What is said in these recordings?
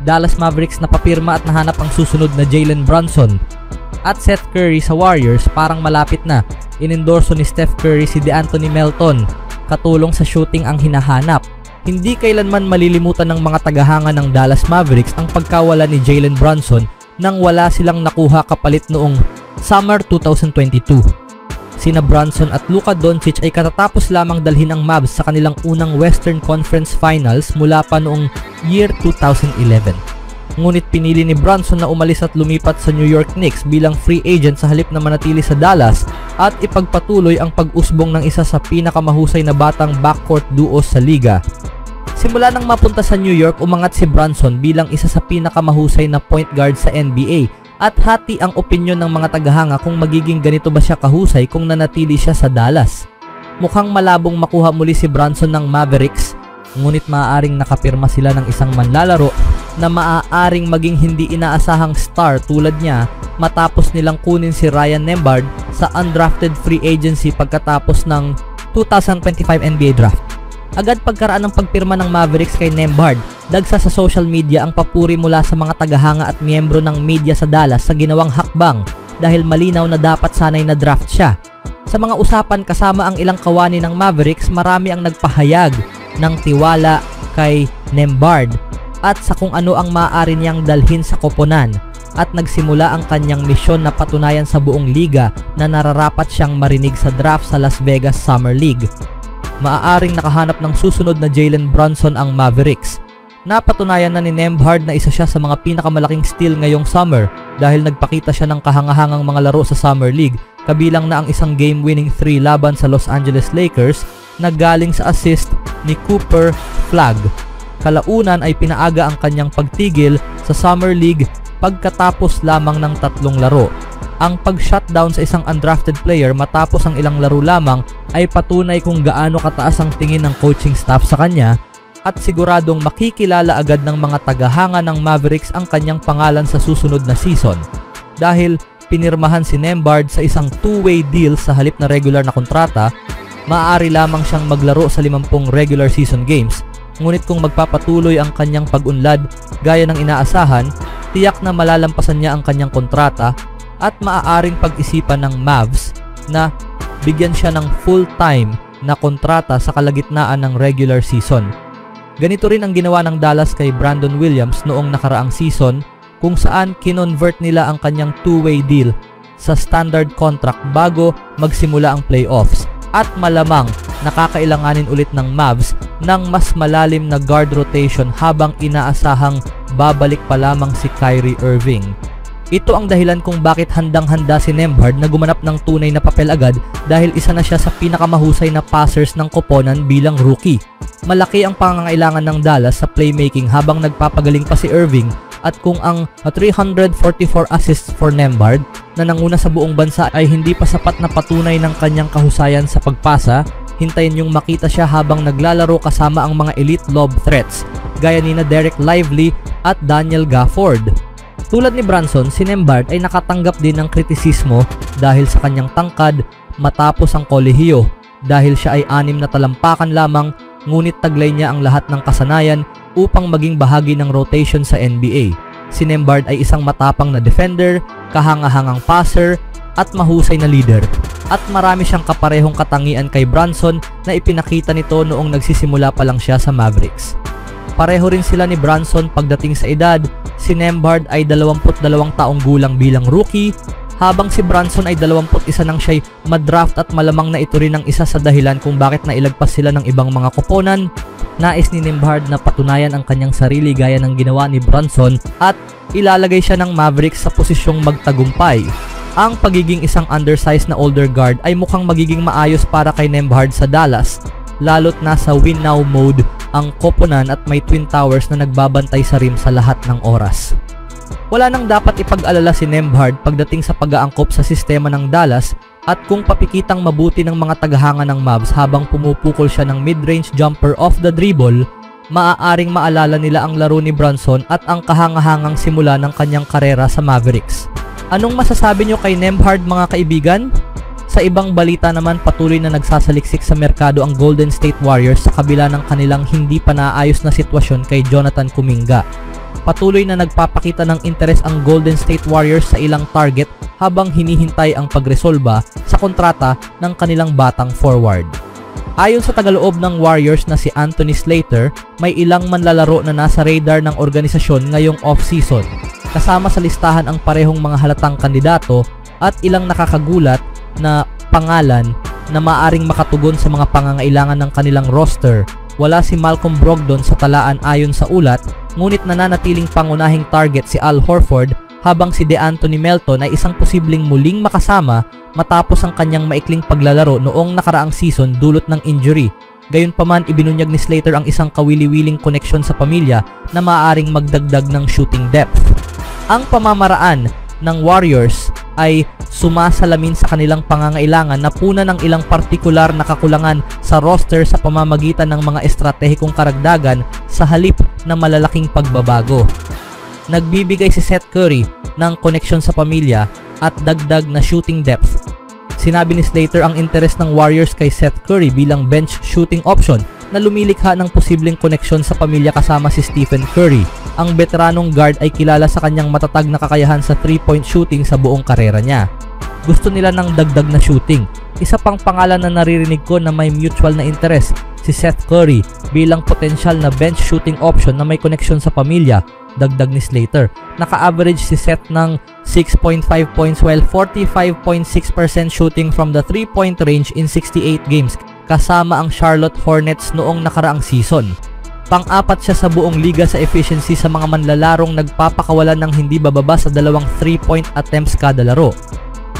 Dallas Mavericks na papirma at nahanap ang susunod na Jalen Brunson. At Seth Curry sa Warriors parang malapit na. Inendorso ni Steph Curry si DeAnthony Melton. Katulong sa shooting ang hinahanap. Hindi kailanman malilimutan ng mga tagahanga ng Dallas Mavericks ang pagkawala ni Jalen Brunson nang wala silang nakuha kapalit noong Summer 2022. Sina Brunson at Luka Doncic ay katatapos lamang dalhin ang Mavs sa kanilang unang Western Conference Finals mula pa noong year 2011. Ngunit pinili ni Brunson na umalis at lumipat sa New York Knicks bilang free agent sa halip na manatili sa Dallas at ipagpatuloy ang pag-usbong ng isa sa pinakamahusay na batang backcourt duo sa liga. Simula nang mapunta sa New York, umangat si Brunson bilang isa sa pinakamahusay na point guard sa NBA at hati ang opinyon ng mga tagahanga kung magiging ganito ba siya kahusay kung nanatili siya sa Dallas. Mukhang malabong makuha muli si Brunson ng Mavericks, ngunit maaaring nakapirma sila ng isang manlalaro na maaaring maging hindi inaasahang star tulad niya matapos nilang kunin si Ryan Nembhard sa undrafted free agency pagkatapos ng 2025 NBA draft. Agad pagkaraan ng pagpirma ng Mavericks kay Nembhard, dagsa sa social media ang papuri mula sa mga tagahanga at miyembro ng media sa Dallas sa ginawang hakbang dahil malinaw na dapat sanay na draft siya. Sa mga usapan kasama ang ilang kawani ng Mavericks, marami ang nagpahayag ng tiwala kay Nembhard at sa kung ano ang maaari niyang dalhin sa koponan at nagsimula ang kanyang misyon na patunayan sa buong liga na nararapat siyang marinig sa draft sa Las Vegas Summer League. Maaaring nakahanap ng susunod na Jalen Brunson ang Mavericks. Napatunayan na ni Nembhard na isa siya sa mga pinakamalaking steal ngayong summer dahil nagpakita siya ng kahangahangang mga laro sa Summer League, kabilang na ang isang game-winning 3 laban sa Los Angeles Lakers na galing sa assist ni Cooper Flagg. Kalaunan ay pinaaga ang kanyang pagtigil sa Summer League pagkatapos lamang ng 3 laro. Ang pag-shutdown sa isang undrafted player matapos ang ilang laro lamang ay patunay kung gaano kataas ang tingin ng coaching staff sa kanya at siguradong makikilala agad ng mga tagahanga ng Mavericks ang kanyang pangalan sa susunod na season. Dahil pinirmahan si Nembhard sa isang two-way deal sa halip na regular na kontrata, maaari lamang siyang maglaro sa 50 regular season games. Ngunit kung magpapatuloy ang kanyang pag-unlad gaya ng inaasahan, tiyak na malalampasan niya ang kanyang kontrata at maaaring pag-isipan ng Mavs na bigyan siya ng full-time na kontrata sa kalagitnaan ng regular season. Ganito rin ang ginawa ng Dallas kay Brandon Williams noong nakaraang season kung saan kinonvert nila ang kanyang two-way deal sa standard contract bago magsimula ang playoffs at malamang nakakailanganin ulit ng Mavs ng mas malalim na guard rotation habang inaasahang babalik pa lamang si Kyrie Irving. Ito ang dahilan kung bakit handang-handa si Nembhard na gumanap ng tunay na papel agad dahil isa na siya sa pinakamahusay na passers ng koponan bilang rookie. Malaki ang pangangailangan ng Dallas sa playmaking habang nagpapagaling pa si Irving at kung ang 344 assists for Nembhard na nanguna sa buong bansa ay hindi pa sapat na patunay ng kanyang kahusayan sa pagpasa, hintayin niyong makita siya habang naglalaro kasama ang mga elite lob threats gaya ni na Derek Lively at Daniel Gafford. Tulad ni Brunson, si Nembhard ay nakatanggap din ng kritisismo dahil sa kanyang tangkad matapos ang kolehiyo dahil siya ay 6 na talampakan lamang ngunit taglay niya ang lahat ng kasanayan upang maging bahagi ng rotation sa NBA. Si Nembhard ay isang matapang na defender, kahangahangang passer at mahusay na leader at marami siyang kaparehong katangian kay Brunson na ipinakita nito noong nagsisimula pa lang siya sa Mavericks. Pareho rin sila ni Brunson pagdating sa edad. Si Nembhard ay 22 taong gulang bilang rookie, habang si Brunson ay 21 nang siya'y madraft at malamang na ito rin ang isa sa dahilan kung bakit nailagpas sila ng ibang mga koponan. Nais ni Nembhard na patunayan ang kanyang sarili gaya ng ginawa ni Brunson at ilalagay siya ng Mavericks sa posisyong magtagumpay. Ang pagiging isang undersized na older guard ay mukhang magiging maayos para kay Nembhard sa Dallas, lalo't nasa win now mode ang koponan at may twin towers na nagbabantay sa rim sa lahat ng oras. Wala nang dapat ipag-alala si Nembhard pagdating sa pag-aangkop sa sistema ng Dallas at kung papikitang mabuti ng mga tagahanga ng Mavs habang pumupukol siya ng mid-range jumper off the dribble, maaaring maalala nila ang laro ni Brunson at ang kahangahangang simula ng kanyang karera sa Mavericks. Anong masasabi nyo kay Nembhard mga kaibigan? Sa ibang balita naman, patuloy na nagsasaliksik sa merkado ang Golden State Warriors sa kabila ng kanilang hindi pa naayos na sitwasyon kay Jonathan Kuminga. Patuloy na nagpapakita ng interes ang Golden State Warriors sa ilang target habang hinihintay ang pagresolba sa kontrata ng kanilang batang forward. Ayon sa tagaloob ng Warriors na si Anthony Slater, may ilang manlalaro na nasa radar ng organisasyon ngayong off-season. Kasama sa listahan ang parehong mga halatang kandidato at ilang nakakagulat na pangalan na maaring makatugon sa mga pangangailangan ng kanilang roster. Wala si Malcolm Brogdon sa talaan ayon sa ulat, ngunit nananatiling pangunahing target si Al Horford habang si DeAnthony Melton ay isang posibleng muling makasama matapos ang kanyang maikling paglalaro noong nakaraang season dulot ng injury. Gayunpaman, ibinunyag ni Slater ang isang kawili-wiling koneksyon sa pamilya na maaaring magdagdag ng shooting depth. Ang pamamaraan ng Warriors ay sumasalamin sa kanilang pangangailangan na punan ng ilang partikular na kakulangan sa roster sa pamamagitan ng mga estratehikong karagdagan sa halip na malalaking pagbabago. Nagbibigay si Seth Curry ng koneksyon sa pamilya at dagdag na shooting depth. Sinabi ni Slater ang interes ng Warriors kay Seth Curry bilang bench shooting option na lumilikha ng posibleng koneksyon sa pamilya kasama si Stephen Curry. Ang veteranong guard ay kilala sa kanyang matatag na kakayahan sa 3-point shooting sa buong karera niya. Gusto nila ng dagdag na shooting. Isa pang pangalan na naririnig ko na may mutual na interes, si Seth Curry bilang potensyal na bench shooting option na may koneksyon sa pamilya. Dagdag ni Slater, naka-average si Seth ng 6.5 points while 45.6% shooting from the 3-point range in 68 games kasama ang Charlotte Hornets noong nakaraang season. Pang-apat siya sa buong liga sa efficiency sa mga manlalarong nagpapakawalan ng hindi bababa sa 2 3-point attempts kada laro.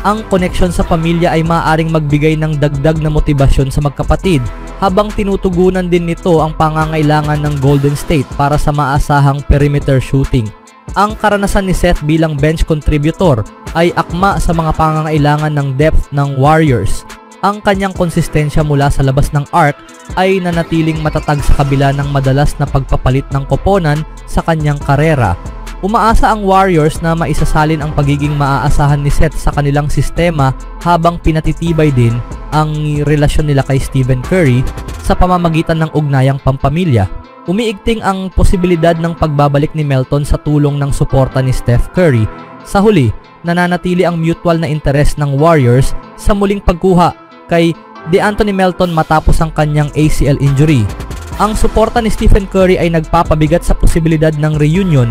Ang koneksyon sa pamilya ay maaaring magbigay ng dagdag na motibasyon sa magkapatid habang tinutugunan din nito ang pangangailangan ng Golden State para sa maasahang perimeter shooting. Ang karanasan ni Seth bilang bench contributor ay akma sa mga pangangailangan ng depth ng Warriors. Ang kanyang konsistensya mula sa labas ng arc ay nanatiling matatag sa kabila ng madalas na pagpapalit ng koponan sa kanyang karera. Umaasa ang Warriors na maisasalin ang pagiging maaasahan ni Seth sa kanilang sistema habang pinatitibay din ang relasyon nila kay Stephen Curry sa pamamagitan ng ugnayang pampamilya. Umiigting ang posibilidad ng pagbabalik ni Melton sa tulong ng suporta ni Steph Curry. Sa huli, nananatili ang mutual na interes ng Warriors sa muling pagkuha kay DeAnthony Melton matapos ang kanyang ACL injury. Ang suporta ni Stephen Curry ay nagpapabigat sa posibilidad ng reunion.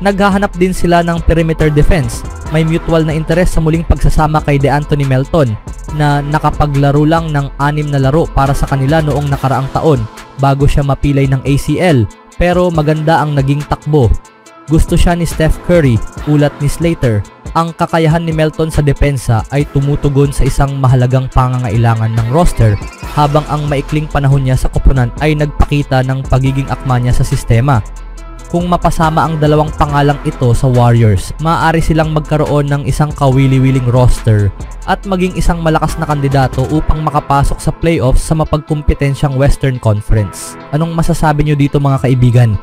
Naghahanap din sila ng perimeter defense. May mutual na interes sa muling pagsasama kay DeAnthony Melton na nakapaglaro lang ng 6 na laro para sa kanila noong nakaraang taon bago siya mapilay ng ACL, pero maganda ang naging takbo. Gusto siya ni Steph Curry, ulat ni Slater. Ang kakayahan ni Melton sa depensa ay tumutugon sa isang mahalagang pangangailangan ng roster habang ang maikling panahon niya sa koponan ay nagpakita ng pagiging akma niya sa sistema. Kung mapasama ang dalawang pangalang ito sa Warriors, maaari silang magkaroon ng isang kawili-wiling roster at maging isang malakas na kandidato upang makapasok sa playoffs sa mapagkumpetensyang Western Conference. Anong masasabi nyo dito mga kaibigan?